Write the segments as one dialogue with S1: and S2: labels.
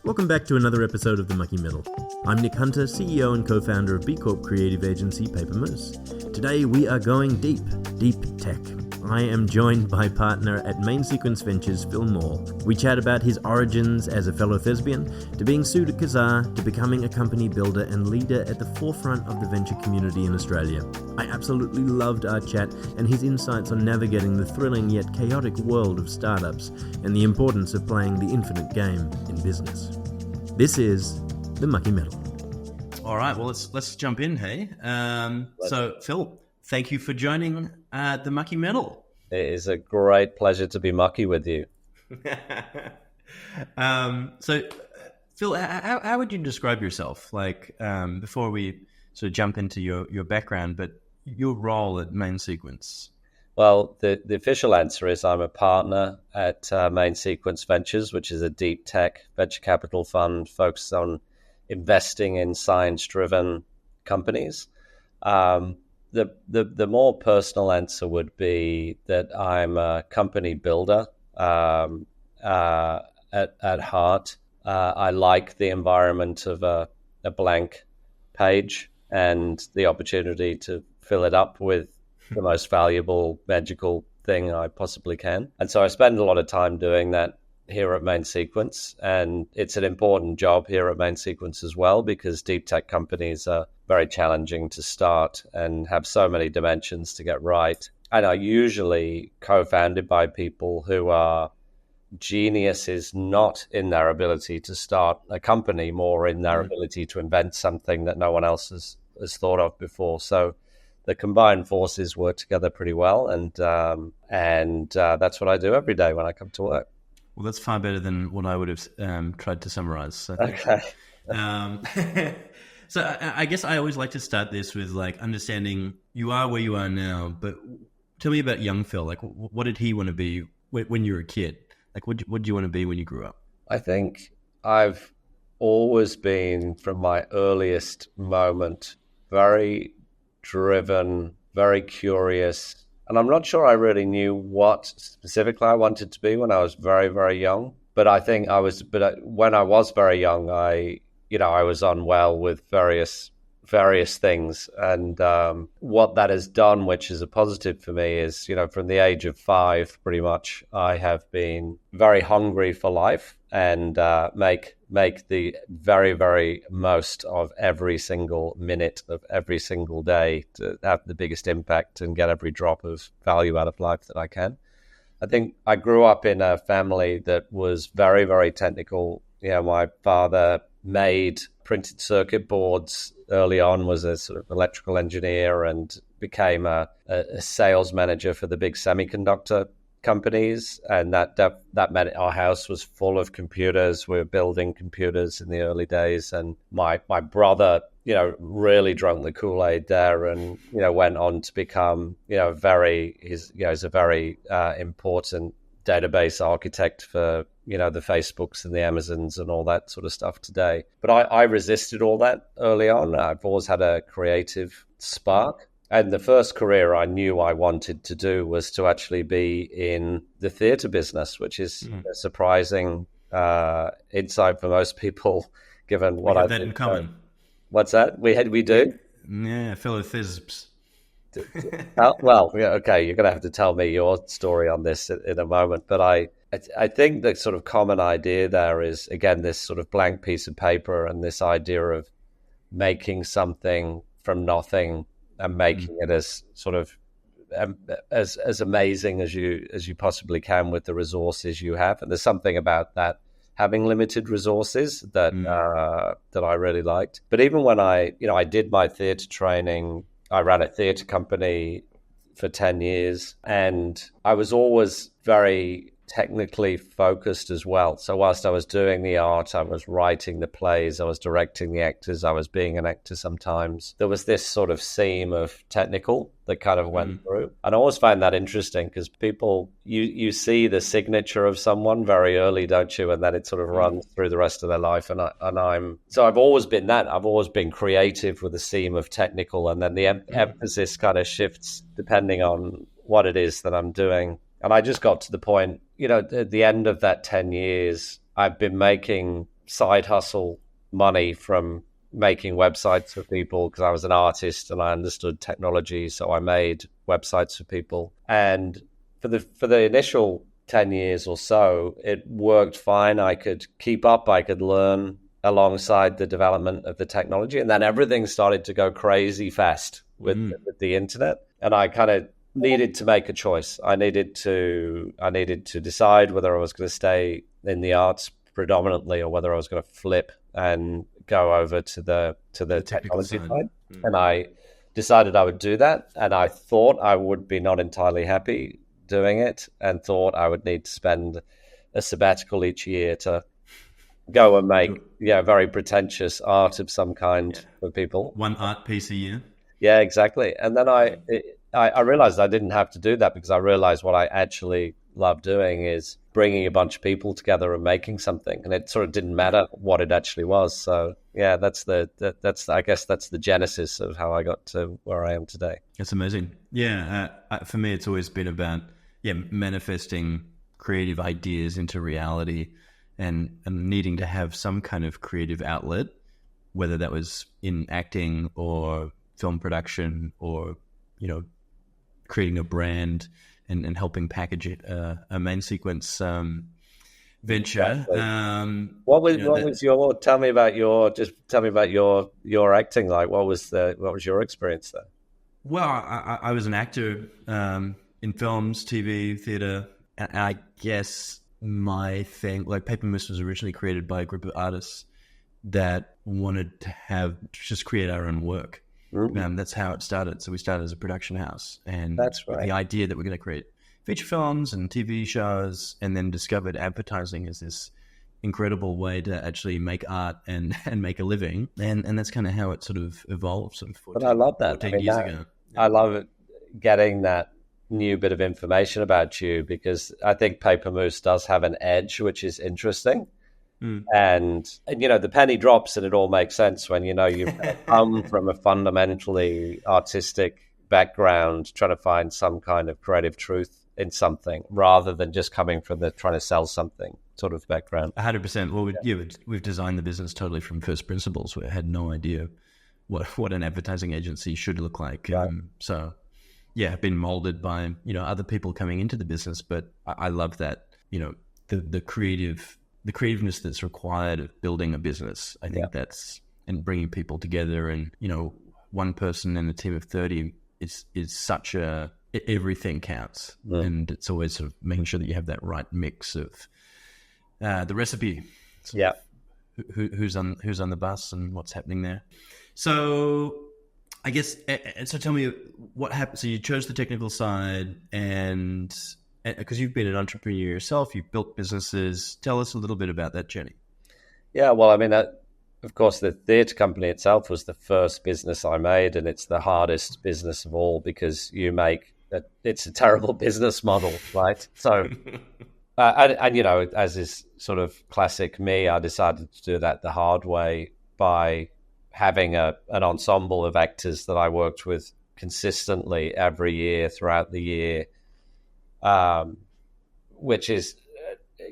S1: Welcome back to another episode of The Mucky Middle. I'm Nick Hunter, CEO and co-founder of B Corp creative agency Paper Moose. Today we are going deep tech. I am joined by partner at Main Sequence Ventures, Phil Morle. We chat about his origins as a fellow thespian, to being sued at Kazaa, to becoming a company builder and leader at the forefront of the venture community in Australia. I absolutely loved our chat and his insights on navigating the thrilling yet chaotic world of startups and the importance of playing the infinite game in business. This is The Mucky Middle.
S2: All right, well, let's jump in, hey? So, Phil, thank you for joining The Mucky Middle.
S3: It is a great pleasure to be mucky with you.
S2: So, Phil, how would you describe yourself? Like, before we sort of jump into your background, but your role at Main Sequence?
S3: Well, the official answer is I'm a partner at Main Sequence Ventures, which is a deep tech venture capital fund focused on investing in science-driven companies. The more personal answer would be that I'm a company builder at heart. I like the environment of a blank page and the opportunity to fill it up with the most valuable, magical thing I possibly can. And so I spend a lot of time doing that here at Main Sequence. And it's an important job here at Main Sequence as well, because deep tech companies are very challenging to start and have so many dimensions to get right. And are usually co-founded by people who are geniuses not in their ability to start a company, more in their ability to invent something that no one else has thought of before. So the combined forces work together pretty well, and that's what I do every day when I come to work.
S2: Well, that's far better than what I would have tried to summarize. So
S3: okay.
S2: So I guess I always like to start this with like understanding you are where you are now, but tell me about young Phil. Like, what did he want to be when you were a kid? Like, what did you want to be when you grew up?
S3: I think I've always been, from my earliest moment, very driven, very curious. And I'm not sure I really knew what specifically I wanted to be when I was very, very young. But I think when I was very young, I was unwell with various things. And what that has done, which is a positive for me, is, from the age of 5, pretty much, I have been very hungry for life and make the very, very most of every single minute of every single day to have the biggest impact and get every drop of value out of life that I can. I think I grew up in a family that was very, very technical. My father made printed circuit boards early on, was a sort of electrical engineer, and became a sales manager for the big semiconductor companies. And that meant our house was full of computers. We were building computers in the early days. And my brother, really drank the Kool-Aid there, and, went on to become, he's a very important database architect for, the Facebooks and the Amazons and all that sort of stuff today. But I resisted all that early on. I've always had a creative spark. And the first career I knew I wanted to do was to actually be in the theatre business, which is a surprising insight for most people, given what I
S2: have that in common.
S3: What's that? We do?
S2: Yeah, fellow thizps.
S3: Well, yeah, okay, you're going to have to tell me your story on this in a moment. But I think the sort of common idea there is, again, this sort of blank piece of paper and this idea of making something from nothing and making it as sort of as amazing as you possibly can with the resources you have. And there's something about that, having limited resources, that I really liked. But even when I did my theatre training, I ran a theatre company for 10 years, and I was always very technically focused as well. So whilst I was doing the art, I was writing the plays, I was directing the actors, I was being an actor sometimes. There was this sort of seam of technical that kind of went through. And I always find that interesting, because people, you see the signature of someone very early, don't you? And then it sort of runs through the rest of their life. So I've always been that. I've always been creative with a seam of technical, and then the emphasis kind of shifts depending on what it is that I'm doing. And I just got to the point, at the end of that 10 years, I've been making side hustle money from making websites for people because I was an artist and I understood technology. So I made websites for people. And for the initial 10 years or so, it worked fine. I could keep up, I could learn alongside the development of the technology. And then everything started to go crazy fast with the internet. And I kind of needed to make a choice. I needed to decide whether I was going to stay in the arts predominantly or whether I was going to flip and go over to the technology side. And I decided I would do that. And I thought I would be not entirely happy doing it and thought I would need to spend a sabbatical each year to go and make very pretentious art of some kind for people.
S2: One art piece a year.
S3: Yeah, exactly. And then I realized I didn't have to do that because I realized what I actually love doing is bringing a bunch of people together and making something. And it sort of didn't matter what it actually was. So yeah, that's I guess that's the genesis of how I got to where I am today.
S2: That's amazing. Yeah. For me, it's always been about manifesting creative ideas into reality and needing to have some kind of creative outlet, whether that was in acting or film production or, creating a brand and helping package it, a main sequence venture.
S3: Exactly. What was your? Tell me about your acting. Like, what was your experience there?
S2: Well, I was an actor in films, TV, theater, and I guess my thing, like Paper Moose, was originally created by a group of artists that wanted to just create our own work. That's how it started. So we started as a production house, and
S3: that's right.
S2: The idea that we're going to create feature films and TV shows, and then discovered advertising as this incredible way to actually make art and make a living, and that's kind of how it sort of evolved. Sort of 14,
S3: but I love that.
S2: 14 years ago.
S3: I love it, getting that new bit of information about you, because I think Paper Moose does have an edge, which is interesting. And the penny drops and it all makes sense when you've come from a fundamentally artistic background trying to find some kind of creative truth in something rather than just coming from the trying to sell something sort of background.
S2: 100%. Well, we've designed the business totally from first principles. We had no idea what an advertising agency should look like.
S3: Right.
S2: So yeah, I've been molded by other people coming into the business, but I love that the creativeness that's required of building a business. I think that's, and bringing people together, and one person in a team of 30 is such everything counts, and it's always sort of making sure that you have that right mix of the recipe.
S3: Yeah,
S2: who's on the bus and what's happening there. So I guess, so tell me what happened. So you chose the technical side, and because you've been an entrepreneur yourself, you've built businesses. Tell us a little bit about that journey.
S3: Yeah, well, I mean, of course, the theatre company itself was the first business I made, and it's the hardest business of all because it's a terrible business model, right? So, and as is sort of classic me, I decided to do that the hard way by having an ensemble of actors that I worked with consistently every year throughout the year. Which is,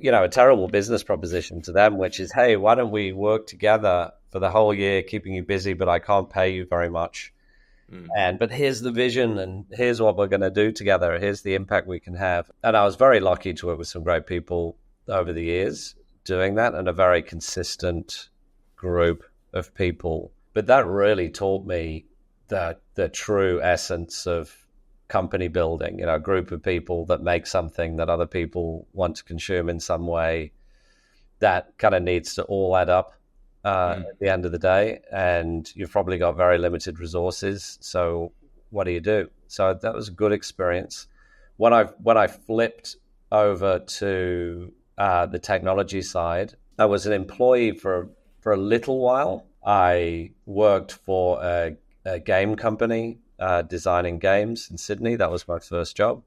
S3: a terrible business proposition to them, which is, hey, why don't we work together for the whole year, keeping you busy, but I can't pay you very much. But here's the vision, and here's what we're going to do together. Here's the impact we can have. And I was very lucky to work with some great people over the years doing that, and a very consistent group of people. But that really taught me the true essence of company building, a group of people that make something that other people want to consume in some way. That kind of needs to all add up at the end of the day, and you've probably got very limited resources. So what do you do? So that was a good experience. When I flipped over to the technology side, I was an employee for a little while. I worked for a game company, designing games in Sydney. That was my first job.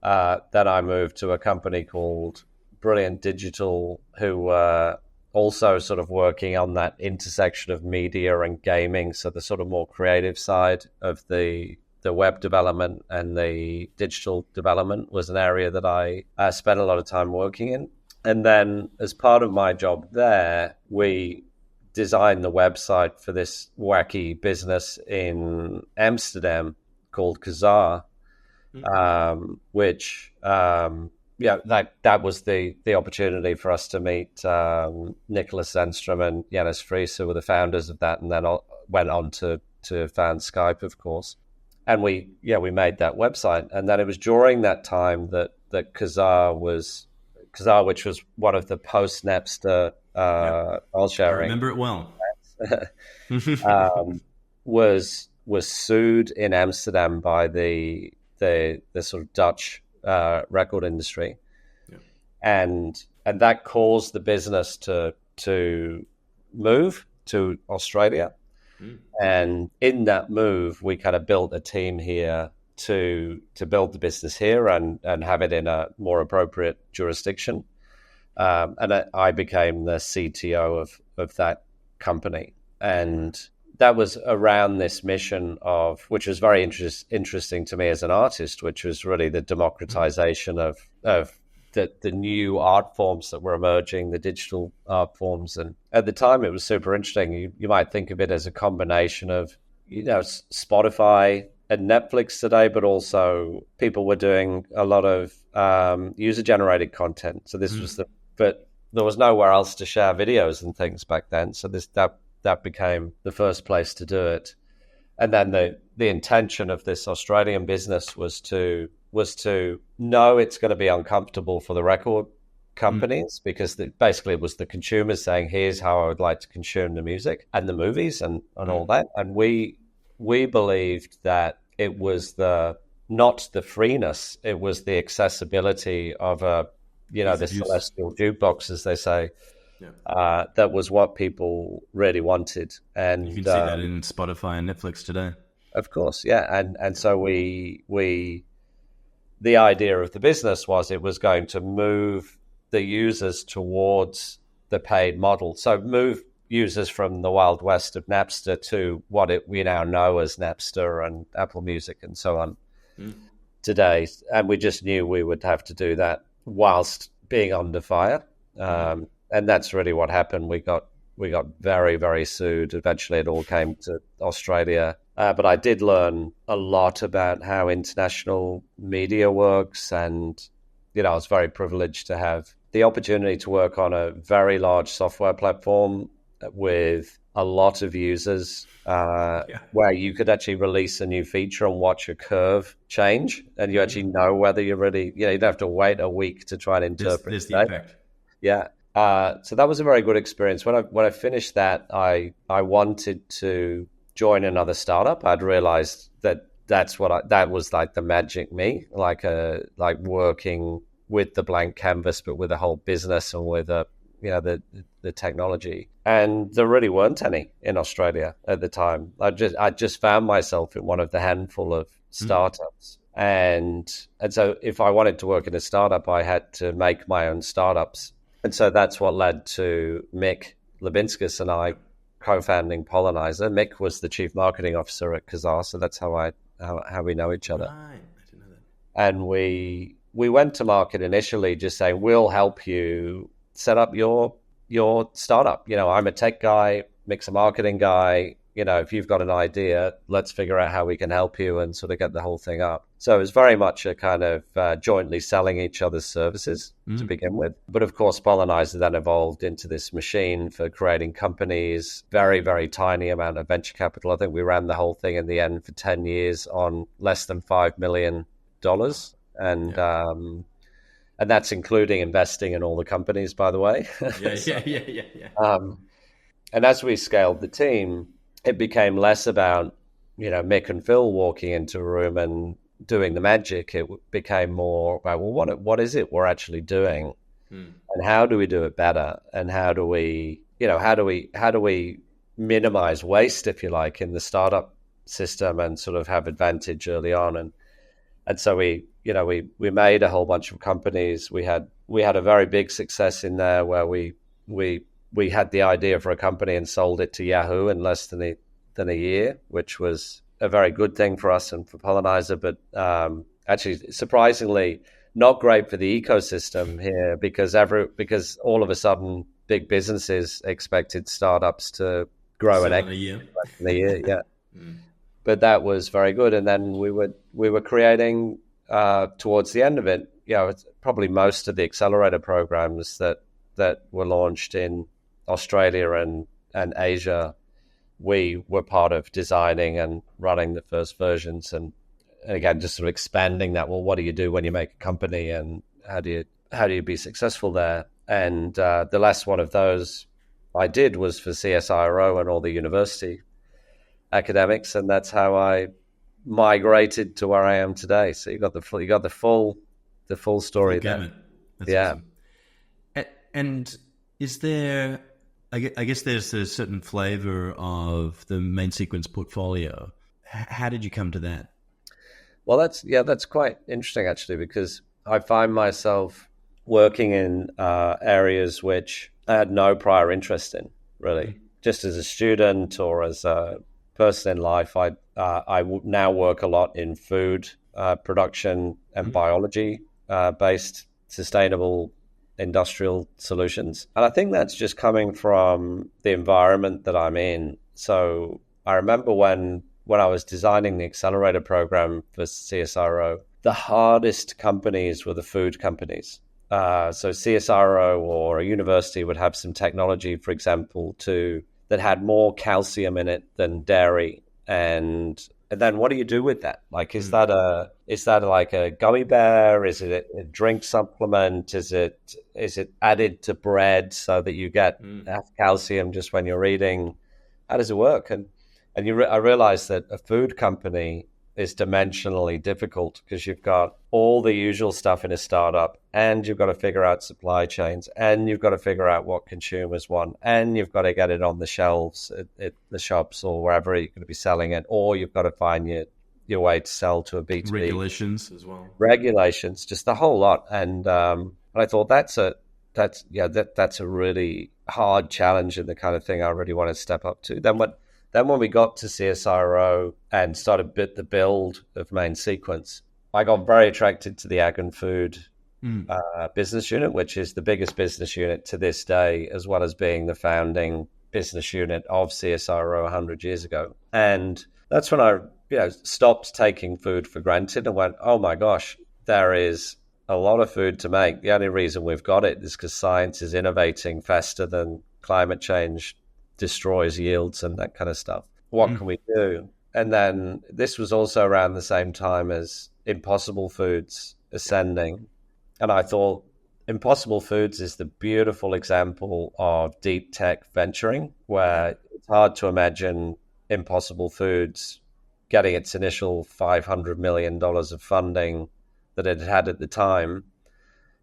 S3: Then I moved to a company called Brilliant Digital, who were also sort of working on that intersection of media and gaming. So the sort of more creative side of the web development and the digital development was an area that I spent a lot of time working in. And then as part of my job there, we designed the website for this wacky business in Amsterdam called Kazaa, which that was the opportunity for us to meet Nicholas Zenstrom and Jannis Friese, who were the founders of that, and then went on to found Skype, of course. And we made that website, and then it was during that time that Kazaa, which was one of the post Napster file sharing.
S2: I remember it well.
S3: Was sued in Amsterdam by the sort of Dutch record industry, and that caused the business to move to Australia. And in that move, we kind of built a team here to build the business here and have it in a more appropriate jurisdiction. And I became the CTO of that company. And that was around this mission which was very interesting to me as an artist, which was really the democratization of the new art forms that were emerging, the digital art forms. And at the time, it was super interesting. You might think of it as a combination of, Spotify and Netflix today, but also people were doing a lot of user-generated content. So this was but there was nowhere else to share videos and things back then. So that became the first place to do it. And then the intention of this Australian business was to know it's going to be uncomfortable for the record companies because basically it was the consumers saying, here's how I would like to consume the music and the movies and all that. And we believed that it was not the freeness, it was the accessibility of this celestial jukebox, as they say. That was what people really wanted. And
S2: you can see that in Spotify and Netflix today.
S3: Of course, yeah. And so the idea of the business was it was going to move the users towards the paid model. So move users from the Wild West of Napster to what we now know as Napster and Apple Music and so on today. And we just knew we would have to do that whilst being under fire. And that's really what happened. We got very, very sued. Eventually it all came to Australia. But I did learn a lot about how international media works. And, I was very privileged to have the opportunity to work on a very large software platform with a lot of users where you could actually release a new feature and watch a curve change. And you actually know whether you're ready. You don't have to wait a week to try and interpret
S2: there's the effect.
S3: Yeah. So that was a very good experience. When I finished that, I wanted to join another startup. I'd realized that was like the magic me, like working with the blank canvas, but with a whole business and with the technology. And there really weren't any in Australia at the time. I just found myself in one of the handful of startups. And so if I wanted to work in a startup, I had to make my own startups. And so that's what led to Mick Lebinskas and I co-founding Pollenizer. Mick was the chief marketing officer at Kazaa, so that's how we know each other.
S2: Right. I didn't know that.
S3: And we went to market initially just saying, we'll help you set up your startup. I'm a tech guy, Mick's a marketing guy. If you've got an idea, let's figure out how we can help you and sort of get the whole thing up. So it was very much a kind of jointly selling each other's services to begin with. But of course, Pollenizer then evolved into this machine for creating companies, very, very tiny amount of venture capital. I think we ran the whole thing in the end for 10 years on less than $5 million. And that's including investing in all the companies, by the way.
S2: Yeah.
S3: And as we scaled the team, it became less about, Mick and Phil walking into a room and doing the magic. It became more about, well, what is it we're actually doing, and how do we do it better, and how do we minimize waste, if you like, in the startup system and sort of have advantage early on. And so we made a whole bunch of companies. We had a very big success in there where we had the idea for a company and sold it to Yahoo in less than a year, which was a very good thing for us and for Pollenizer. But actually, surprisingly, not great for the ecosystem here because all of a sudden big businesses expected startups to grow an
S2: in a year.
S3: in a year. Yeah. But that was very good. And then we were creating towards the end of it, it's probably most of the accelerator programs that were launched in Australia and Asia, we were part of designing and running the first versions, and again just sort of expanding that. Well, what do you do when you make a company, and how do you be successful there? And the last one of those I did was for CSIRO and all the university academics, and that's how I migrated to where I am today. So you got the full story there.
S2: That's awesome. And is there? I guess there's a certain flavor of the main sequence portfolio. How did you come to that?
S3: Well, that's quite interesting actually, because I find myself working in areas which I had no prior interest in, really. Just as a student or as a person in life, I now work a lot in food production and biology based sustainable industrial solutions. And I think that's just coming from the environment that I'm in. So I remember when I was designing the accelerator program for CSIRO, the hardest companies were the food companies. So CSIRO or a university would have some technology, for example, that had more calcium in it than dairy. And then what do you do with that? Like, is that like a gummy bear? Is it a drink supplement? Is it added to bread so that you get enough calcium just when you're eating? How does it work? And I realized that a food company is dimensionally difficult because you've got all the usual stuff in a startup, and you've got to figure out supply chains, and you've got to figure out what consumers want, and you've got to get it on the shelves at the shops or wherever you're going to be selling it, or you've got to find your way to sell to a B2B.
S2: Regulations as well.
S3: Regulations, just a whole lot. And I thought that's a really hard challenge and the kind of thing I really want to step up to. Then when we got to CSIRO and started the build of main sequence, I got very attracted to the ag and food business unit, which is the biggest business unit to this day, as well as being the founding business unit of CSIRO 100 years ago. And that's when I stopped taking food for granted and went, oh my gosh, there is a lot of food to make. The only reason we've got it is because science is innovating faster than climate change destroys yields and that kind of stuff. What can we do? And then this was also around the same time as Impossible Foods ascending. And I thought Impossible Foods is the beautiful example of deep tech venturing, where it's hard to imagine Impossible Foods getting its initial $500 million of funding that it had at the time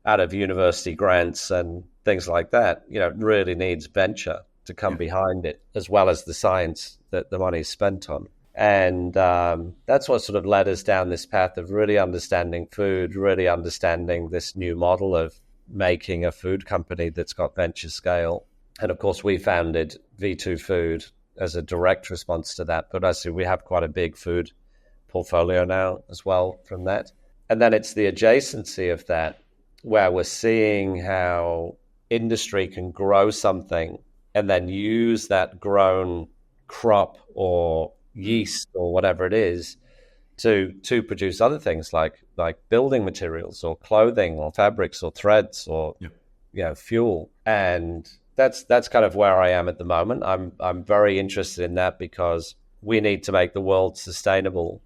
S3: out of university grants and things like that. It really needs venture to come behind it, as well as the science that the money is spent on. And that's what sort of led us down this path of really understanding food, really understanding this new model of making a food company that's got venture scale. And of course, we founded V2 Food as a direct response to that. But I see we have quite a big food portfolio now as well from that. And then it's the adjacency of that, where we're seeing how industry can grow something and then use that grown crop or yeast or whatever it is to produce other things like building materials or clothing or fabrics or threads or fuel. And that's kind of where I am at the moment. I'm very interested in that because we need to make the world sustainable,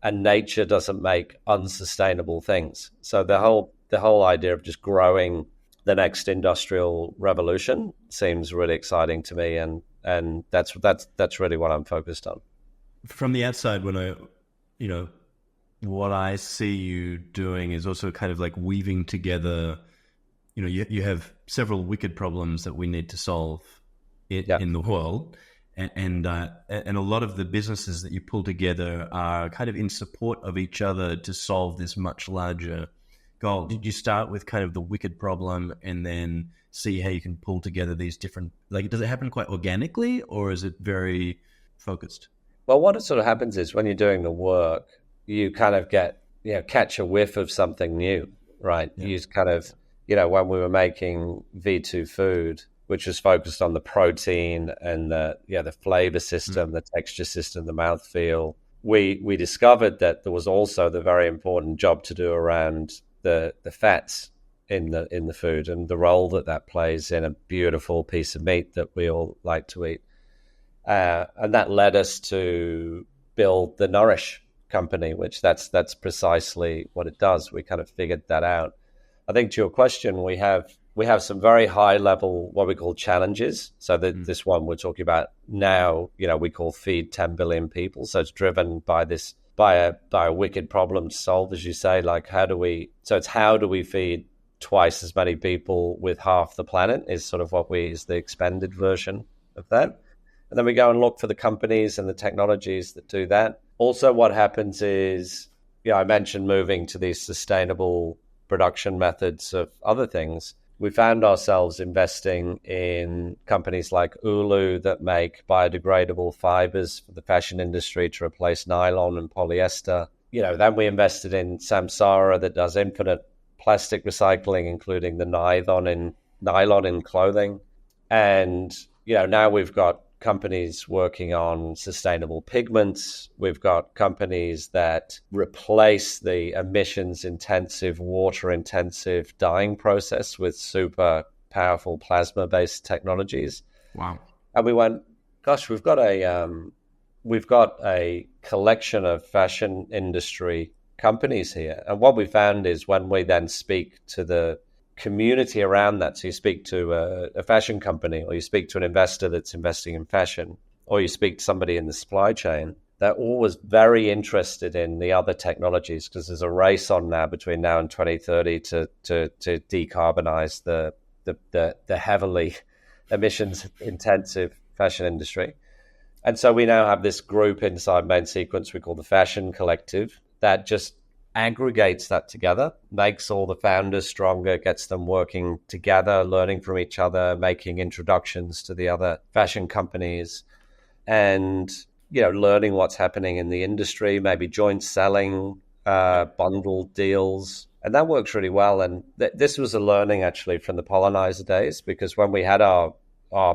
S3: and nature doesn't make unsustainable things. So the whole idea of just growing the next industrial revolution seems really exciting to me, and that's really what I'm focused on.
S2: From the outside, when what I see you doing is also kind of like weaving together. You have several wicked problems that we need to solve in the world, and a lot of the businesses that you pull together are kind of in support of each other to solve this much larger goal. Did you start with kind of the wicked problem and then see how you can pull together these different, does it happen quite organically, or is it very focused?
S3: Well, what sort of happens is when you're doing the work, you kind of get, catch a whiff of something new, right? You kind of, when we were making V2 food, which was focused on the protein and the flavor system, the texture system, the mouthfeel, we discovered that there was also the very important job to do around the fats in the food and the role that plays in a beautiful piece of meat that we all like to eat. And that led us to build the Nourish company, which that's precisely what it does. We kind of figured that out. I think to your question, we have some very high level, what we call challenges. So this one we're talking about now, we call Feed 10 billion people. So it's driven by a wicked problem to solve, as you say, like how do we feed twice as many people with half the planet is sort of is the expanded version of that. And then we go and look for the companies and the technologies that do that. Also, what happens is, I mentioned moving to these sustainable production methods of other things. We found ourselves investing in companies like Ulu that make biodegradable fibers for the fashion industry to replace nylon and polyester. Then we invested in Samsara that does infinite plastic recycling, including the nylon in clothing. And, now we've got companies working on sustainable pigments. We've got companies that replace the emissions-intensive, water-intensive dyeing process with super powerful plasma-based technologies.
S2: Wow!
S3: And we went, gosh, we've got a collection of fashion industry companies here. And what we found is when we then speak to the community around that, so you speak to a fashion company, or you speak to an investor that's investing in fashion, or you speak to somebody in the supply chain, they're always very interested in the other technologies, because there's a race on now between now and 2030 to decarbonize the heavily emissions intensive fashion industry. And so we now have this group inside Main Sequence we call the Fashion Collective that just aggregates that together, makes all the founders stronger, gets them working together, learning from each other, making introductions to the other fashion companies, and learning what's happening in the industry, maybe joint selling, bundled deals. And that works really well. And this was a learning actually from the Pollenizer days, because when we had our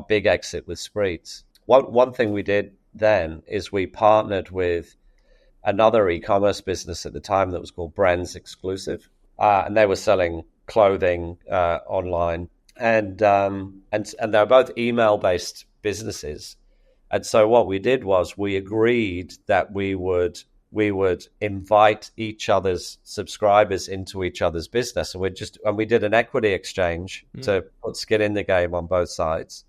S3: big exit with Spreets, one thing we did then is we partnered with another e-commerce business at the time that was called Brands Exclusive, and they were selling clothing online, and they were both email-based businesses. And so what we did was we agreed that we would invite each other's subscribers into each other's business, and we did an equity exchange to put skin in the game on both sides.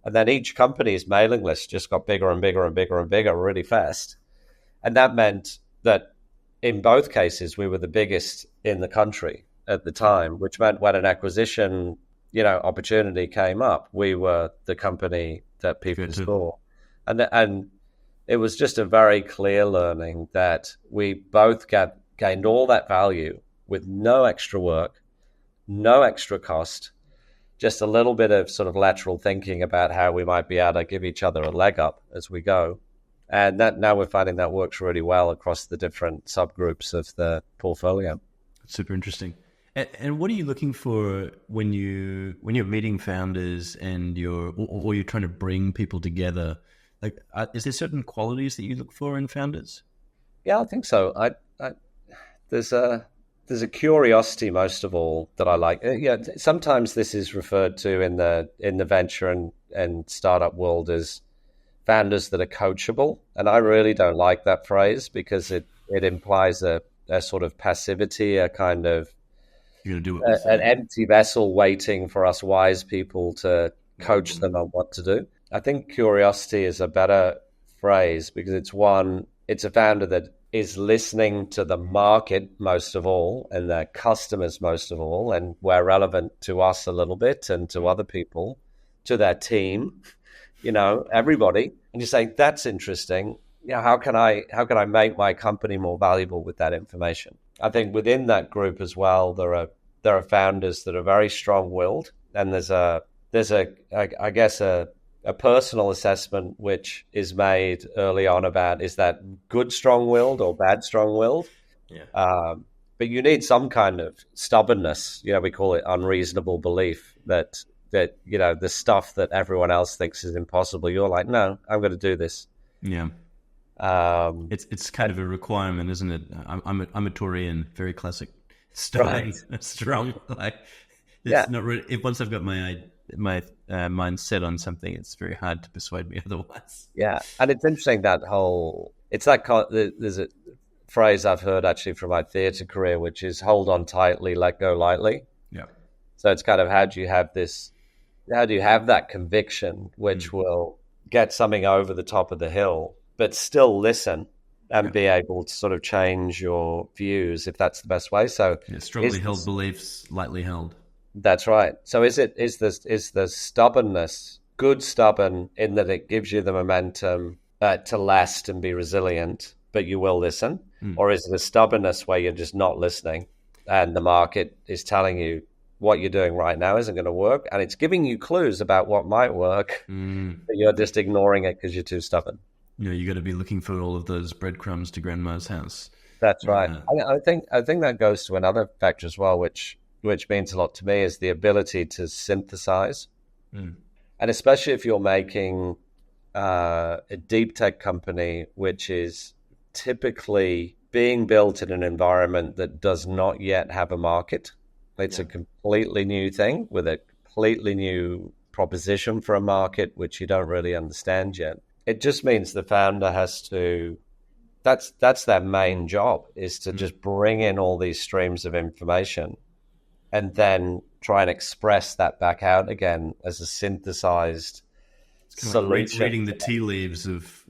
S3: And then each company's mailing list just got bigger and bigger and bigger and bigger really fast. And that meant that in both cases, we were the biggest in the country at the time, which meant when an acquisition, opportunity came up, we were the company that people saw. And it was just a very clear learning that we both gained all that value with no extra work, no extra cost, just a little bit of sort of lateral thinking about how we might be able to give each other a leg up as we go. And that now we're finding that works really well across the different subgroups of the portfolio.
S2: Super interesting. And what are you looking for when you're meeting founders and you're trying to bring people together? Like, is there certain qualities that you look for in founders?
S3: Yeah, I think so. There's a curiosity most of all that I like. Sometimes this is referred to in the venture and startup world as founders that are coachable, and I really don't like that phrase because it implies a sort of passivity, a kind of
S2: you're gonna do it
S3: an empty vessel waiting for us wise people to coach them on what to do. I think curiosity is a better phrase because it's a founder that is listening to the market most of all and their customers most of all, and where relevant to us a little bit and to other people, to their team, everybody. And you say, that's interesting. How can I make my company more valuable with that information? I think within that group as well, there are founders that are very strong-willed, and there's a personal assessment which is made early on about, is that good strong-willed or bad strong-willed?
S2: Yeah.
S3: but you need some kind of stubbornness. We call it unreasonable belief that the stuff that everyone else thinks is impossible, you're like, no, I'm going to do this.
S2: Yeah. It's kind of a requirement, isn't it? I'm a Taurian, very classic, stubborn, strong. Like it's not really. Once I've got my mind set on something, it's very hard to persuade me otherwise.
S3: Yeah, and it's interesting there's a phrase I've heard actually from my theatre career, which is "hold on tightly, let go lightly."
S2: Yeah.
S3: So it's kind of how do you have that conviction which will get something over the top of the hill, but still listen and be able to sort of change your views if that's the best way. So
S2: strongly held beliefs, lightly held.
S3: That's right. So is the stubbornness good stubborn in that it gives you the momentum to last and be resilient, but you will listen? Or is it a stubbornness where you're just not listening and the market is telling you what you're doing right now isn't going to work, and it's giving you clues about what might work, but you're just ignoring it because you're too stubborn?
S2: You got to be looking for all of those breadcrumbs to grandma's house.
S3: That's right. I think that goes to another factor as well, which means a lot to me, is the ability to synthesize. And especially if you're making a deep tech company, which is typically being built in an environment that does not yet have a market. It's a completely new thing with a completely new proposition for a market, which you don't really understand yet. It just means the founder has to, that's their main job, is to just bring in all these streams of information and then try and express that back out again as a synthesized solution.
S2: Like reading the tea leaves of...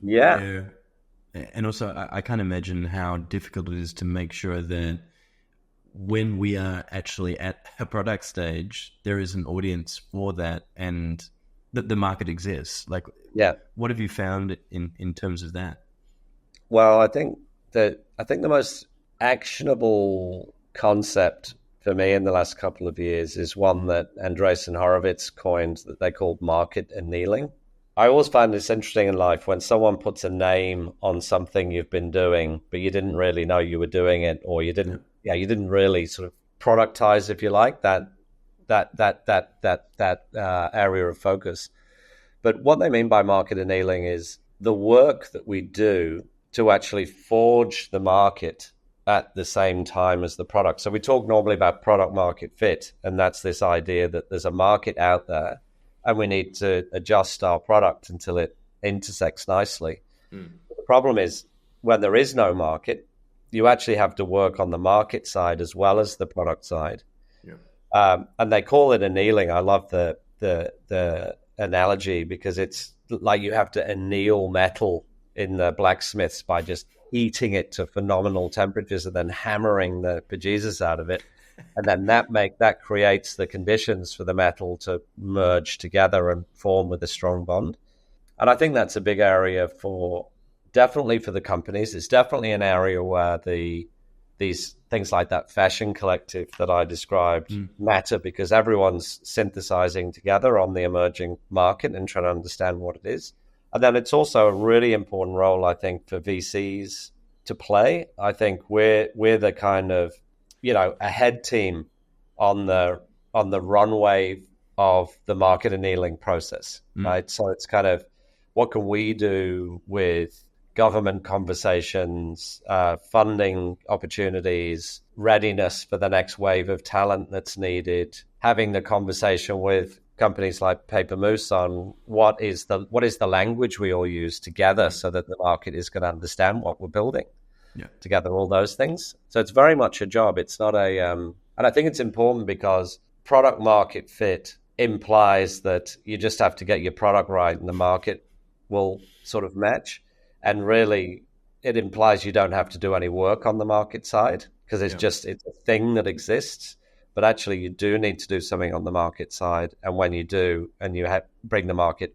S2: And also, I can't imagine how difficult it is to make sure that when we are actually at a product stage, there is an audience for that and that the market exists. Like, what have you found in terms of that?
S3: Well, I think the most actionable concept for me in the last couple of years is one that Andreessen Horowitz coined that they called market annealing. I always find this interesting in life when someone puts a name on something you've been doing, but you didn't really know you were doing it, or you didn't really sort of productize, if you like, that area of focus. But what they mean by market annealing is the work that we do to actually forge the market at the same time as the product. So we talk normally about product market fit, and that's this idea that there's a market out there and we need to adjust our product until it intersects nicely. The problem is when there is no market, you actually have to work on the market side as well as the product side. And they call it annealing. I love the analogy because it's like you have to anneal metal in the blacksmiths by just heating it to phenomenal temperatures and then hammering the bejesus out of it. And then that creates the conditions for the metal to merge together and form with a strong bond. And I think that's a big area definitely for the companies. It's definitely an area where these things like that fashion collective that I described matter, because everyone's synthesizing together on the emerging market and trying to understand what it is. And then it's also a really important role, I think, for VCs to play. I think we're the kind of, a head team on the runway of the market annealing process, right? So it's kind of, what can we do with government conversations, funding opportunities, readiness for the next wave of talent that's needed, having the conversation with companies like Paper Moose on what is the language we all use together so that the market is going to understand what we're building together, all those things. So it's very much a job. It's not and I think it's important because product market fit implies that you just have to get your product right and the market will sort of match. And really, it implies you don't have to do any work on the market side because it's a thing that exists. But actually, you do need to do something on the market side. And when you do, and you bring the market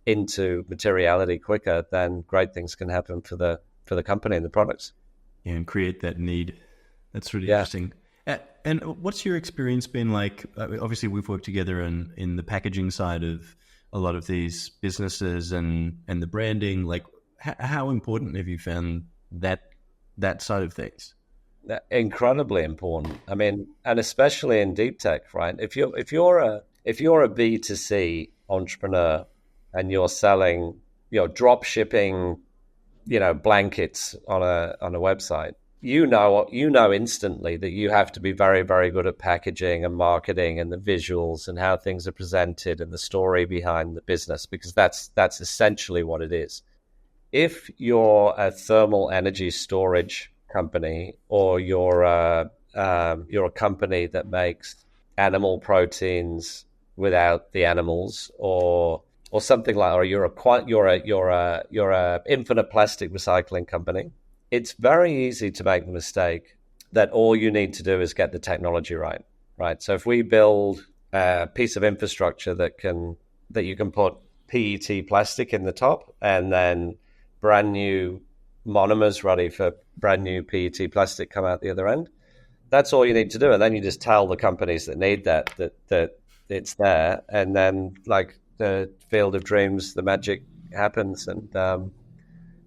S3: into materiality quicker, then great things can happen for the company and the products.
S2: Yeah, and create that need. That's really interesting. And what's your experience been like? Obviously, we've worked together in the packaging side of a lot of these businesses and the branding. Like, how important have you found that side of things?
S3: Incredibly important. I mean, and especially in deep tech, right? If you're a B2C entrepreneur and you're selling, drop shipping, blankets on a website, you know instantly that you have to be very, very good at packaging and marketing and the visuals and how things are presented and the story behind the business, because that's essentially what it is. If you're a thermal energy storage company, or you're a company that makes animal proteins without the animals, or something like, or you're a infinite plastic recycling company, it's very easy to make the mistake that all you need to do is get the technology right. Right. So if we build a piece of infrastructure that you can put PET plastic in the top, and then brand new monomers ready for brand new PET plastic come out the other end, that's all you need to do. And then you just tell the companies that need that it's there, and then, like, the field of dreams, the magic happens. And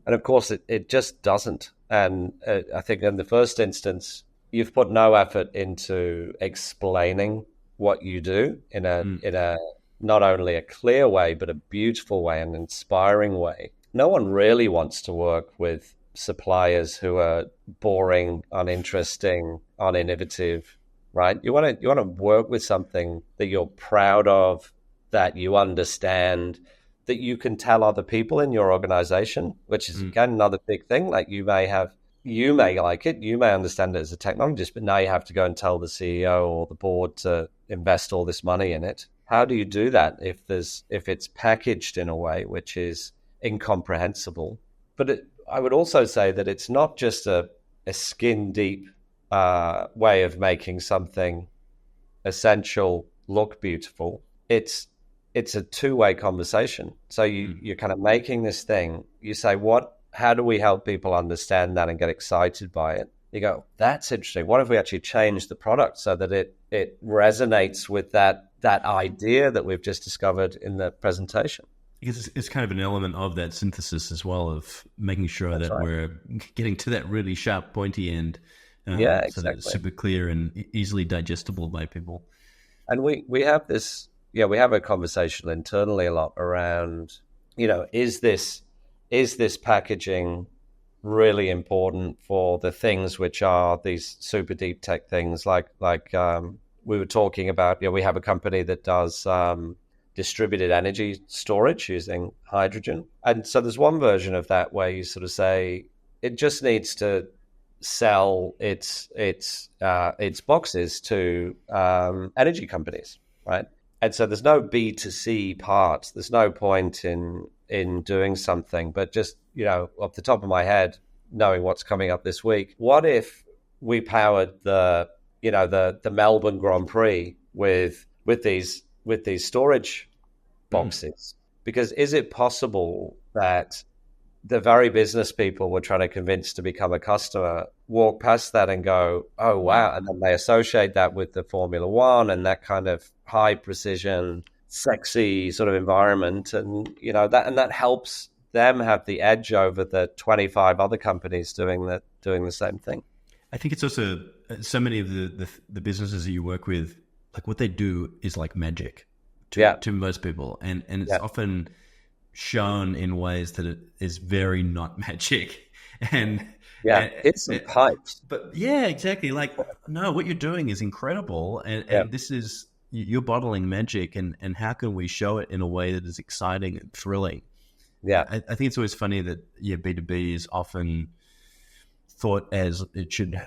S3: of course it just doesn't. And I think in the first instance, you've put no effort into explaining what you do in a not only a clear way, but a beautiful way, an inspiring way. No one really wants to work with suppliers who are boring, uninteresting, uninnovative, right? You want to work with something that you're proud of, that you understand, that you can tell other people in your organization, which is again another big thing. Like, you may like it, you may understand it as a technologist, but now you have to go and tell the CEO or the board to invest all this money in it. How do you do that if it's packaged in a way which is incomprehensible? But I would also say that it's not just a skin deep way of making something essential look beautiful. It's a two-way conversation. So you're kind of making this thing. You say, how do we help people understand that and get excited by it? You go, that's interesting. What if we actually change the product so that it resonates with that idea that we've just discovered in the presentation?
S2: Because it's kind of an element of that synthesis as well, of making sure that we're getting to that really sharp, pointy end.
S3: Exactly.
S2: So that it's super clear and easily digestible by people.
S3: And we have this, we have a conversation internally a lot around, is this packaging really important for the things which are these super deep tech things, like we were talking about. We have a company that does distributed energy storage using hydrogen, and so there's one version of that where you sort of say it just needs to sell its boxes to energy companies, right? And so there's no B2C part. There's no point in doing something. But just, off the top of my head, knowing what's coming up this week, what if we powered the Melbourne Grand Prix with these storage boxes? Because is it possible that the very business people we're trying to convince to become a customer walk past that and go, oh, wow. And then they associate that with the Formula One and that kind of high precision, sexy sort of environment. And, that helps them have the edge over the 25 other companies doing the same thing.
S2: I think it's also so many of the businesses that you work with, like, what they do is like magic to most people. And it's often shown in ways that it is very not magic.
S3: It's some pipes.
S2: But exactly. Like, no, what you're doing is incredible. And this is, you're bottling magic, and how can we show it in a way that is exciting and thrilling? Yeah. I think it's always funny that B2B is often thought as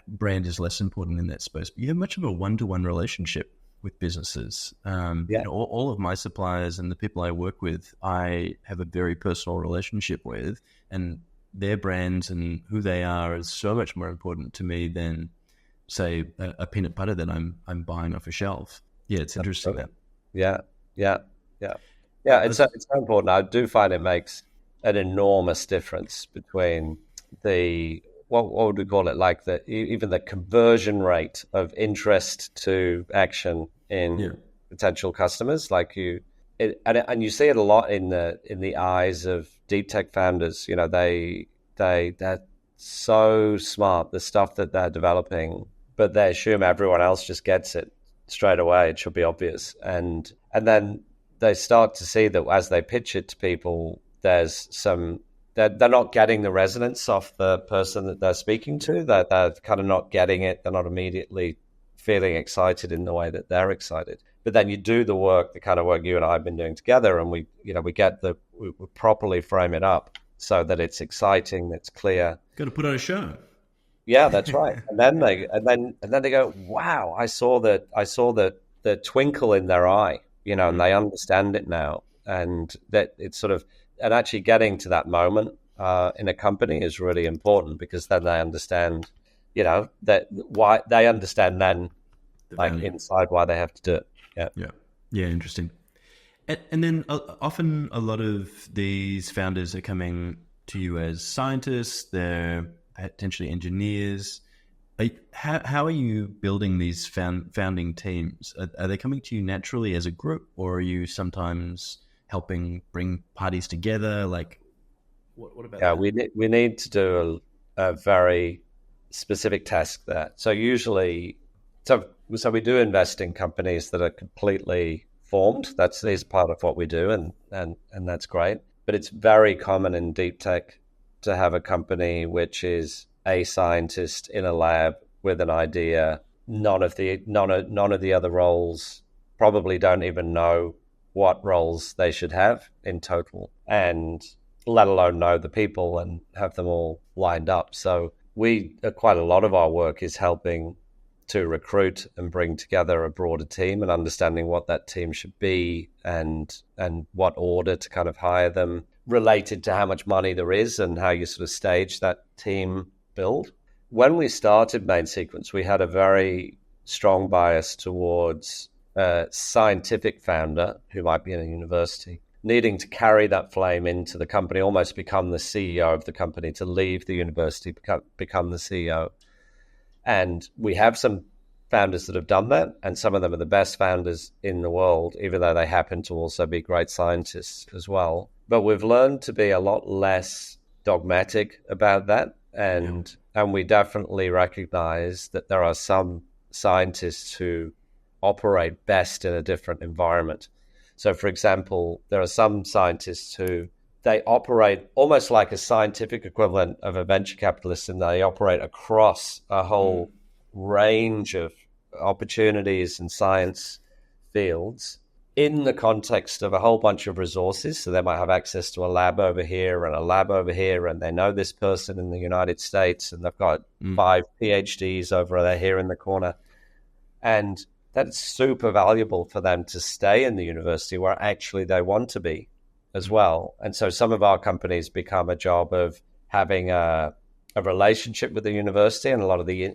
S2: brand is less important in that space. But you have much of a one-to-one relationship with businesses. All of my suppliers and the people I work with, I have a very personal relationship with, and their brands and who they are is so much more important to me than, say, a peanut butter that I'm buying off a shelf. Yeah, it's interesting that.
S3: It's so important. I do find it makes an enormous difference between the what would we call it, like even the conversion rate of interest to action in potential customers. Like and you see it a lot in the eyes of deep tech founders. They're so smart, the stuff that they're developing, but they assume everyone else just gets it straight away. It should be obvious. And then they start to see that as they pitch it to people, there's some, they're not getting the resonance off the person that they're speaking to. They're kind of not getting it. They're not immediately feeling excited in the way that they're excited. But then you do the work, the kind of work you and I have been doing together, and we properly frame it up so that it's exciting, it's clear.
S2: Got to put on a show.
S3: Yeah, that's right. And then they go, wow, I saw the twinkle in their eye, and they understand it now. And that it's sort of, and actually getting to that moment in a company is really important, because then they understand, that why they understand then, like inside, why they have to do it.
S2: Yeah. Interesting. And then often a lot of these founders are coming to you as scientists. They're potentially engineers. How are you building these founding teams? Are they coming to you naturally as a group, or are you sometimes helping bring parties together? Like, what about that?
S3: We need to do a very specific task there. So usually, so we do invest in companies that are completely formed. That is part of what we do, and that's great. But it's very common in deep tech to have a company which is a scientist in a lab with an idea. None of the other roles probably don't even know what roles they should have in total, and let alone know the people and have them all lined up. So quite a lot of our work is helping to recruit and bring together a broader team, and understanding what that team should be, and what order to kind of hire them, related to how much money there is and how you sort of stage that team build. When we started Main Sequence, we had a very strong bias towards a scientific founder who might be in a university, needing to carry that flame into the company, almost become the CEO of the company, to leave the university, become the CEO. And we have some founders that have done that, and some of them are the best founders in the world, even though they happen to also be great scientists as well. But we've learned to be a lot less dogmatic about that, and we definitely recognize that there are some scientists who operate best in a different environment. So, for example, there are some scientists who they operate almost like a scientific equivalent of a venture capitalist, and they operate across a whole range of opportunities and science fields in the context of a whole bunch of resources. So they might have access to a lab over here and a lab over here, and they know this person in the United States, and they've got 5 PhDs over there here in the corner. And that's super valuable for them to stay in the university where actually they want to be as well. And so some of our companies become a job of having a relationship with the university, and a lot of the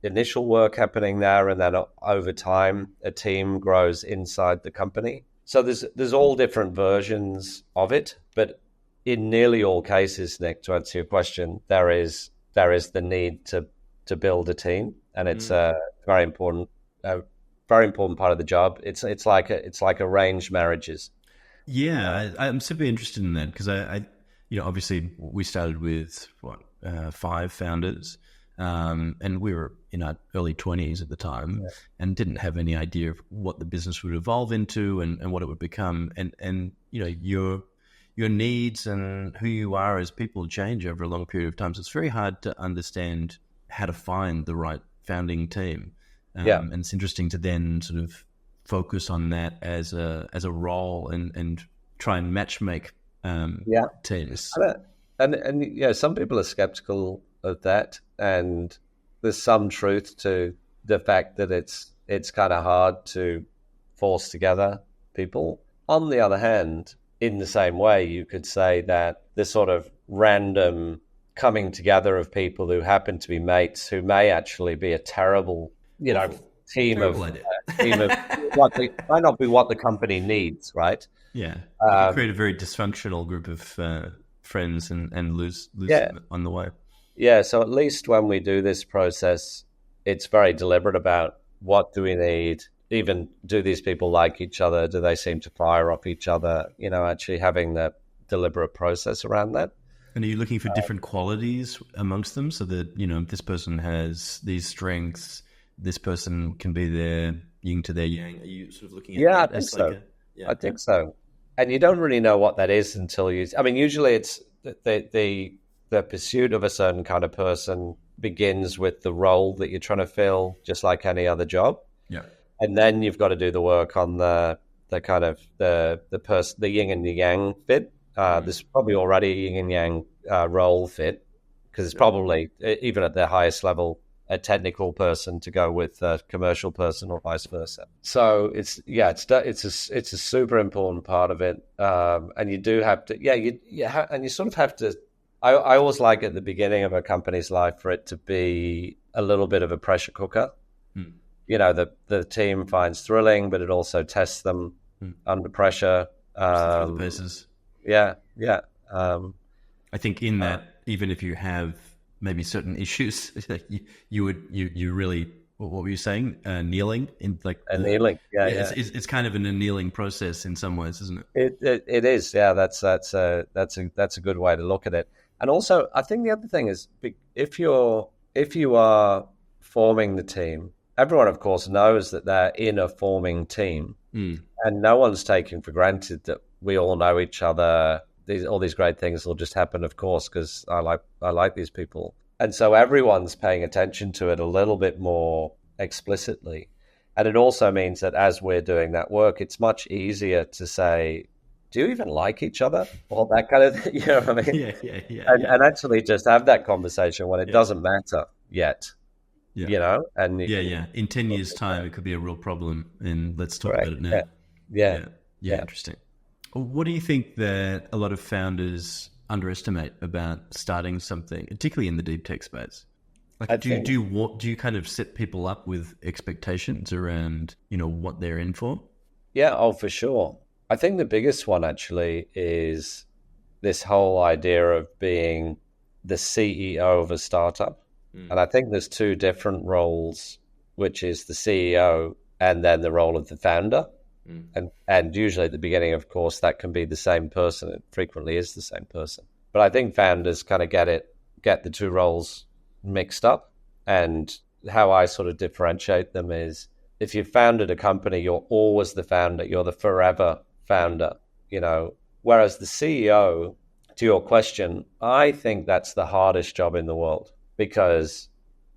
S3: initial work happening there, and then over time a team grows inside the company. So there's all different versions of it, but in nearly all cases, Nick, to answer your question, there is the need to build a team, and it's a very important part of the job. It's like arranged marriages.
S2: Yeah, I'm super interested in that, because I obviously we started with 5 founders, and we were in our early 20s at the time, and didn't have any idea of what the business would evolve into and what it would become. And your needs and who you are as people change over a long period of time. So it's very hard to understand how to find the right founding team. And it's interesting to then sort of focus on that as a role and try and matchmake teams.
S3: And some people are skeptical of that, and there's some truth to the fact that it's kind of hard to force together people. On the other hand, in the same way, you could say that this sort of random coming together of people who happen to be mates, who may actually be a terrible team of might not be what the company needs, right?
S2: Yeah, you create a very dysfunctional group of friends and lose on the way.
S3: Yeah, so at least when we do this process, it's very deliberate about what do we need. Even do these people like each other? Do they seem to fire off each other? Actually having that deliberate process around that.
S2: And are you looking for different qualities amongst them so that, this person has these strengths, this person can be their yin to their yang? Are you sort of looking at
S3: Yeah, I
S2: that
S3: think
S2: as
S3: so.
S2: like
S3: I think so. And you don't really know what that is until usually it's the pursuit of a certain kind of person begins with the role that you're trying to fill, just like any other job.
S2: Yeah.
S3: And then you've got to do the work on the kind of the yin and the yang fit. There's probably already a yin and yang role fit, because it's probably, even at the highest level, a technical person to go with a commercial person or vice versa. So it's a super important part of it. And you do have to, and you sort of have to, I always like at the beginning of a company's life for it to be a little bit of a pressure cooker. The team finds thrilling, but it also tests them under pressure.
S2: For the paces.
S3: Yeah.
S2: I think in that, even if you have maybe certain issues, you really, what were you saying? Kneeling in like
S3: kneeling. Yeah.
S2: It's kind of an annealing process in some ways, isn't it?
S3: It is. Yeah. That's a good way to look at it. And also, I think the other thing is, if you are forming the team, everyone, of course, knows that they're in a forming team, and no one's taking for granted that we all know each other. All these great things will just happen, of course, because I like these people, and so everyone's paying attention to it a little bit more explicitly. And it also means that as we're doing that work, it's much easier to say, do you even like each other? Or that kind of thing, you know what I mean?
S2: Yeah.
S3: And actually just have that conversation when it doesn't matter yet.
S2: Yeah.
S3: And
S2: in 10 years' time, it could be a real problem, and let's talk about it now.
S3: Yeah.
S2: Interesting. What do you think that a lot of founders underestimate about starting something, particularly in the deep tech space? Like, do you kind of set people up with expectations around, what they're in for?
S3: Yeah, for sure. I think the biggest one actually is this whole idea of being the CEO of a startup. And I think there's two different roles, which is the CEO and then the role of the founder. And usually at the beginning, of course, that can be the same person. It frequently is the same person. But I think founders kind of get the two roles mixed up. And how I sort of differentiate them is, if you founded a company, you're always the founder. You're the forever founder, whereas the CEO, to your question, I think that's the hardest job in the world, because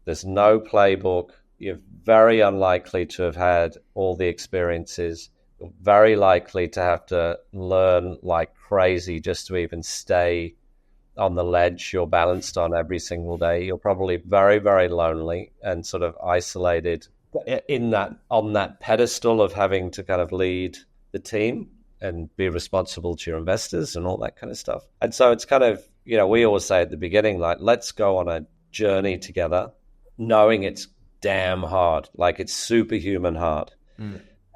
S3: there's no playbook. You're very unlikely to have had all the experiences. You're very likely to have to learn like crazy just to even stay on the ledge you're balanced on every single day. You're probably very, very lonely and sort of isolated on that pedestal of having to kind of lead the team and be responsible to your investors and all that kind of stuff. And so it's kind of, we always say at the beginning, like, let's go on a journey together, knowing it's damn hard, like it's superhuman hard.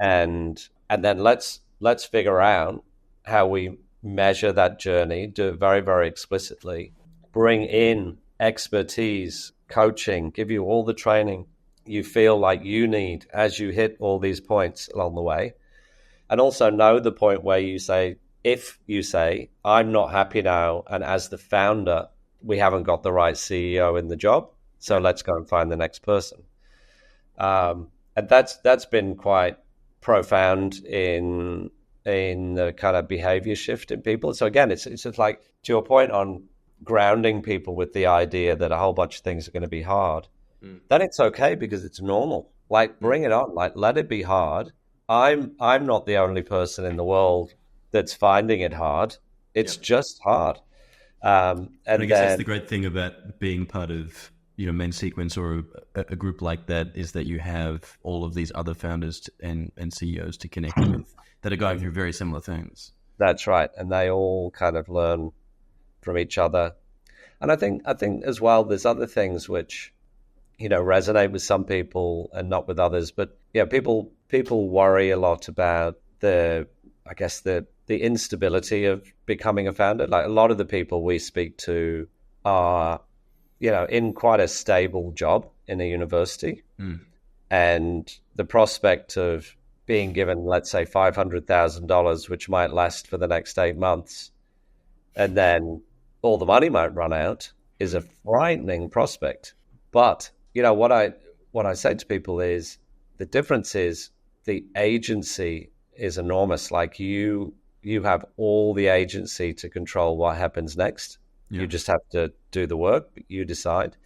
S3: And then let's figure out how we measure that journey, do it very, very explicitly, bring in expertise, coaching, give you all the training you feel like you need as you hit all these points along the way. And also know the point where if you say, I'm not happy now, and as the founder, we haven't got the right CEO in the job, so let's go and find the next person. And that's been quite profound in the kind of behavior shift in people. So again, it's just like, to your point on grounding people with the idea that a whole bunch of things are going to be hard, then it's okay, because it's normal. Like, bring it on, like, let it be hard. I'm not the only person in the world that's finding it hard. It's just hard. And I guess
S2: that's the great thing about being part of, Main Sequence or a group like that, is that you have all of these other founders and CEOs to connect with that are going through very similar things.
S3: That's right. And they all kind of learn from each other. And I think as well, there's other things which, resonate with some people and not with others. But people worry a lot about the instability of becoming a founder. Like, a lot of the people we speak to are, in quite a stable job in a university. And the prospect of being given, let's say, $500,000, which might last for the next 8 months, and then all the money might run out is a frightening prospect. But what I say to people is the difference is the agency is enormous. Like you have all the agency to control what happens next. You just have to do the work, you decide.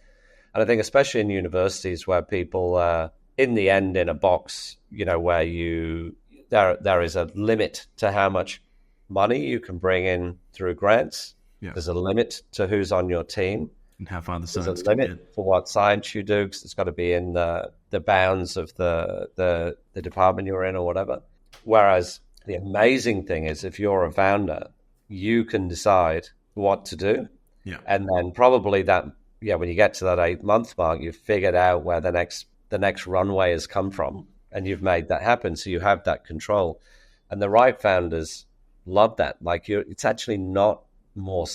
S3: And I think especially in universities where people in the end in a box, where there is a limit to how much money you can bring in through grants.
S2: Yeah.
S3: There's a limit to who's on your team.
S2: And how far the
S3: There's
S2: science
S3: a limit for what science you do, because it's got to be in the bounds of the department you're in or whatever. Whereas the amazing thing is if you're a founder, you can decide what to do.
S2: Yeah.
S3: And then probably when you get to that 8-month mark, you've figured out where the next runway has come from, and you've made that happen. So you have that control. And the right founders love that. Like it's actually not more,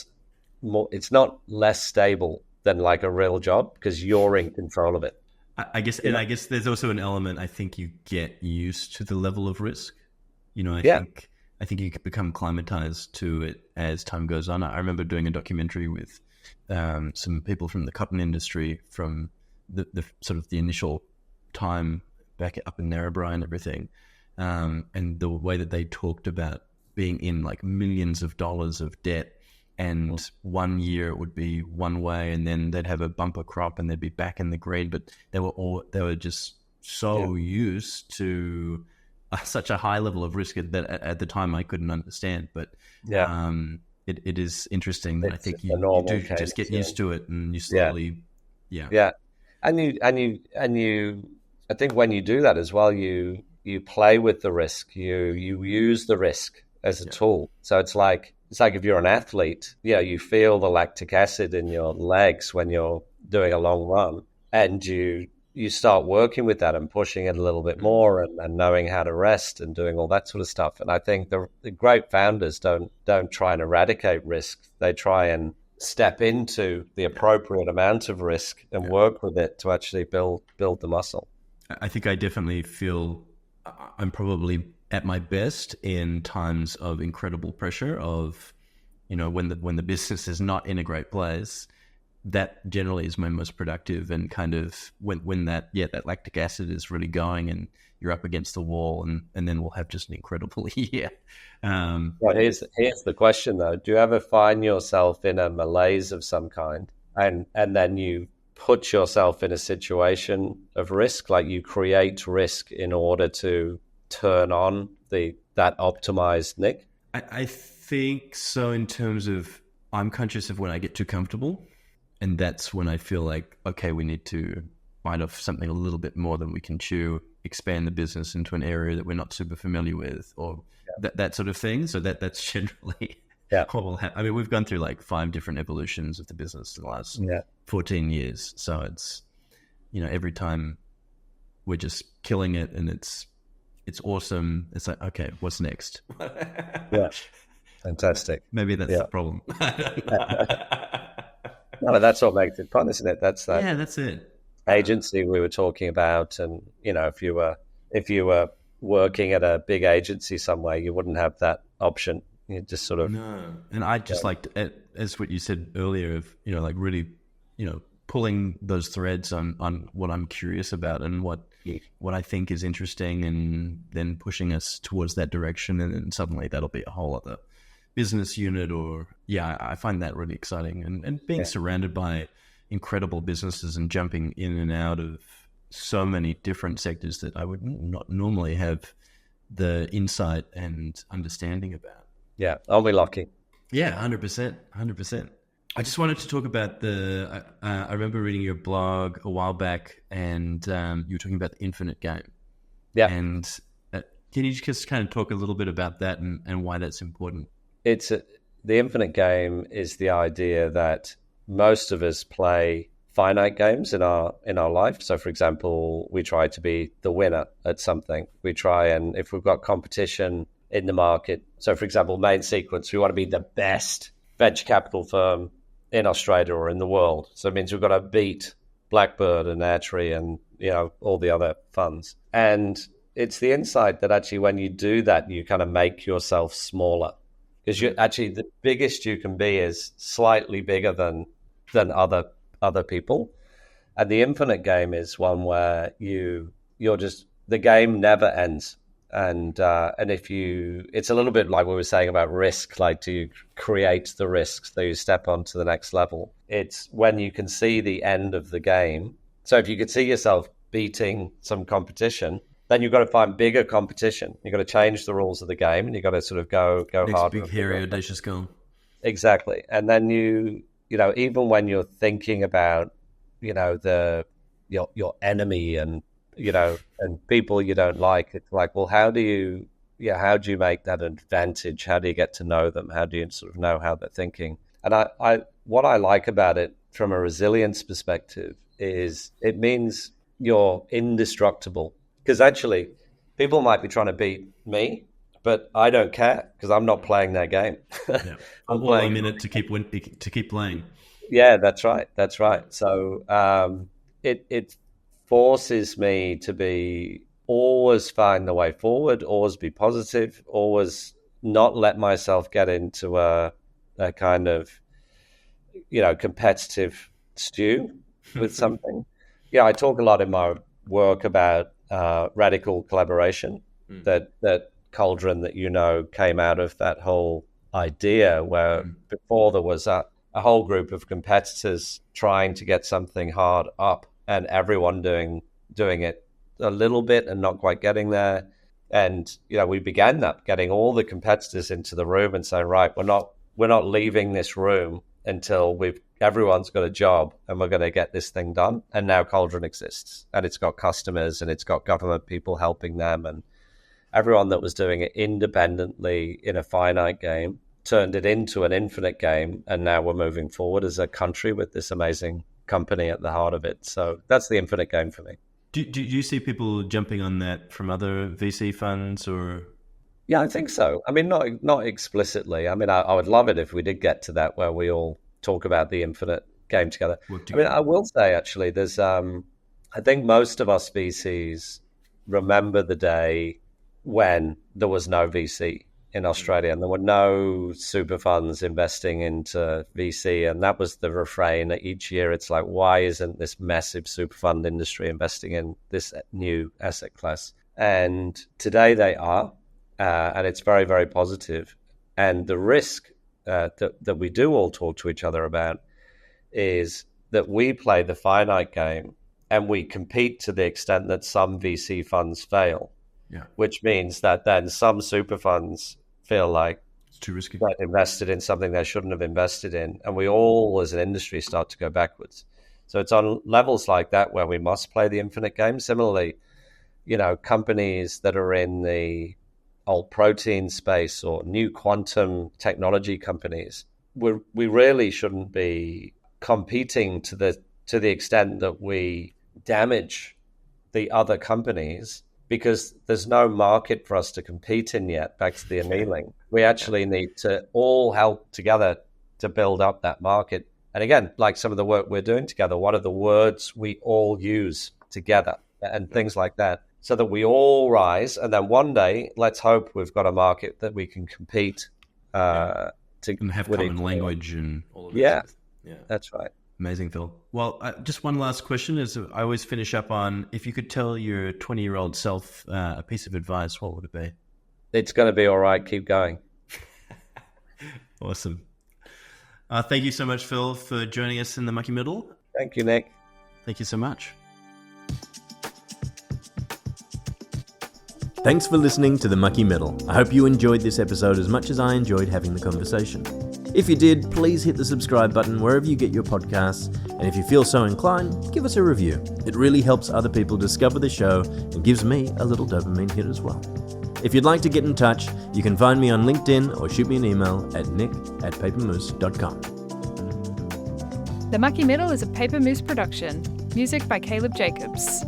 S3: it's not less stable than like a real job because you're in control of it.
S2: I guess, and I guess there's also an element, I think you get used to the level of risk. I think you can become acclimatized to it as time goes on. I remember doing a documentary with some people from the cotton industry from the sort of the initial time back up in Narrabri and everything. And the way that they talked about being in like millions of dollars of debt, and 1 year it would be one way, and then they'd have a bumper crop and they'd be back in the green. But they were just so used to such a high level of risk that at the time I couldn't understand. But it is interesting that I think you do just get used to it, and you slowly,
S3: and you. I think when you do that as well, you play with the risk. You use the risk as a tool. So it's like if you're an athlete, you feel the lactic acid in your legs when you're doing a long run, and you start working with that and pushing it a little bit more, and knowing how to rest and doing all that sort of stuff. And I think the great founders don't try and eradicate risk. They try and step into the appropriate amount of risk and work with it to actually build the muscle.
S2: I think I definitely feel I'm probably at my best in times of incredible pressure of, when the business is not in a great place. That generally is my most productive, and kind of when that lactic acid is really going and you're up against the wall, and then we'll have just an incredible year.
S3: Well, here's the question though. Do you ever find yourself in a malaise of some kind, and then you put yourself in a situation of risk, like you create risk in order to turn on that optimized Nick?
S2: I think so, in terms of I'm conscious of when I get too comfortable. And that's when I feel like, okay, we need to bite off something a little bit more than we can chew, expand the business into an area that we're not super familiar with, or that sort of thing. So that's generally what will happen. I mean, we've gone through like 5 different evolutions of the business in the last 14 years. So it's, every time we're just killing it, and it's awesome. It's like, okay, what's next?
S3: Fantastic.
S2: Maybe that's the problem.
S3: No, that's what makes it fun, isn't it? That's
S2: it.
S3: Agency we were talking about, and if you were working at a big agency somewhere, you wouldn't have that option. You just sort of
S2: And I just liked, as what you said earlier, of like really, pulling those threads on what I'm curious about and what I think is interesting, and then pushing us towards that direction, and then suddenly that'll be a whole other business unit. Or I find that really exciting, and being surrounded by incredible businesses and jumping in and out of so many different sectors that I would not normally have the insight and understanding about.
S3: Yeah, aren't we lucky?
S2: Yeah, 100%. I just wanted to talk about I remember reading your blog a while back, and you were talking about the infinite game. Yeah. And can you just kind of talk a little bit about that and why that's important?
S3: The infinite game is the idea that most of us play finite games in our life. So, for example, we try to be the winner at something. We try, and if we've got competition in the market, so for example, main sequence, we want to be the best venture capital firm in Australia or in the world. So it means we've got to beat Blackbird and Attree and all the other funds. And it's the insight that actually when you do that, you kind of make yourself smaller. because you actually the biggest you can be is slightly bigger than other people. And the infinite game is one where you're just, the game never ends. And if it's a little bit like we were saying about risk, like do you create the risk so you step on to the next level? It's when you can see the end of the game. So if you could see yourself beating some competition, then you've got to find bigger competition. You've got to change the rules of the game, and you've got to sort of go
S2: next
S3: harder.
S2: Big, hairy, audacious goal.
S3: Exactly. And then you know, even when you're thinking about, you know, your enemy and, you know, and people you don't like, it's like, well, how do you make that an advantage? How do you get to know them? How do you sort of know how they're thinking? And what I like about it from a resilience perspective is it means you're indestructible. Because actually, people might be trying to beat me, but I don't care because I'm not playing their game.
S2: Yeah. I'm in it to keep playing.
S3: Yeah, that's right. That's right. So it forces me to be always find the way forward, always be positive, always not let myself get into a kind of, you know, competitive stew with something. Yeah, I talk a lot in my work about radical collaboration. That cauldron that, you know, came out of that whole idea where before there was a whole group of competitors trying to get something hard up and everyone doing it a little bit and not quite getting there. And, you know, we began that, getting all the competitors into the room and saying, right, we're not leaving this room until everyone's got a job and we're going to get this thing done. And now Cauldron exists, and it's got customers and it's got government people helping them, and everyone that was doing it independently in a finite game turned it into an infinite game. And now we're moving forward as a country with this amazing company at the heart of it. So that's the infinite game for me.
S2: Do you see people jumping on that from other VC funds or?
S3: Yeah, I think so. I mean, not explicitly. I mean, I would love it if we did get to that where we all talk about the infinite game together. I mean, I will say actually, there's I think most of us VCs remember the day when there was no VC in Australia and there were no super funds investing into VC, and that was the refrain each year. It's like, why isn't this massive super fund industry investing in this new asset class? And today they are. And it's very, very positive. And the risk that we do all talk to each other about is that we play the finite game and we compete to the extent that some VC funds fail, which means that then some super funds feel like
S2: it's too risky,
S3: that invested in something they shouldn't have invested in. And we all, as an industry, start to go backwards. So it's on levels like that where we must play the infinite game. Similarly, you know, companies that are in the old protein space or new quantum technology companies, we really shouldn't be competing to the extent that we damage the other companies, because there's no market for us to compete in yet. Back to the annealing, we actually need to all help together to build up that market. And again, like some of the work we're doing together, what are the words we all use together and things like that, so that we all rise. And then one day, let's hope we've got a market that we can compete to
S2: and have common language and all of that.
S3: Yeah, that's right.
S2: Amazing, Phil. Well, just one last question is I always finish up on, if you could tell your 20-year-old self a piece of advice, what would it be?
S3: It's going to be all right. Keep going.
S2: Awesome. Thank you so much, Phil, for joining us in the Mucky Middle.
S3: Thank you, Nick.
S2: Thank you so much.
S1: Thanks for listening to The Mucky Middle. I hope you enjoyed this episode as much as I enjoyed having the conversation. If you did, please hit the subscribe button wherever you get your podcasts, and if you feel so inclined, give us a review. It really helps other people discover the show and gives me a little dopamine hit as well. If you'd like to get in touch, you can find me on LinkedIn or shoot me an email at nick@papermoose.com.
S4: The Mucky Middle is a Paper Moose production. Music by Caleb Jacobs.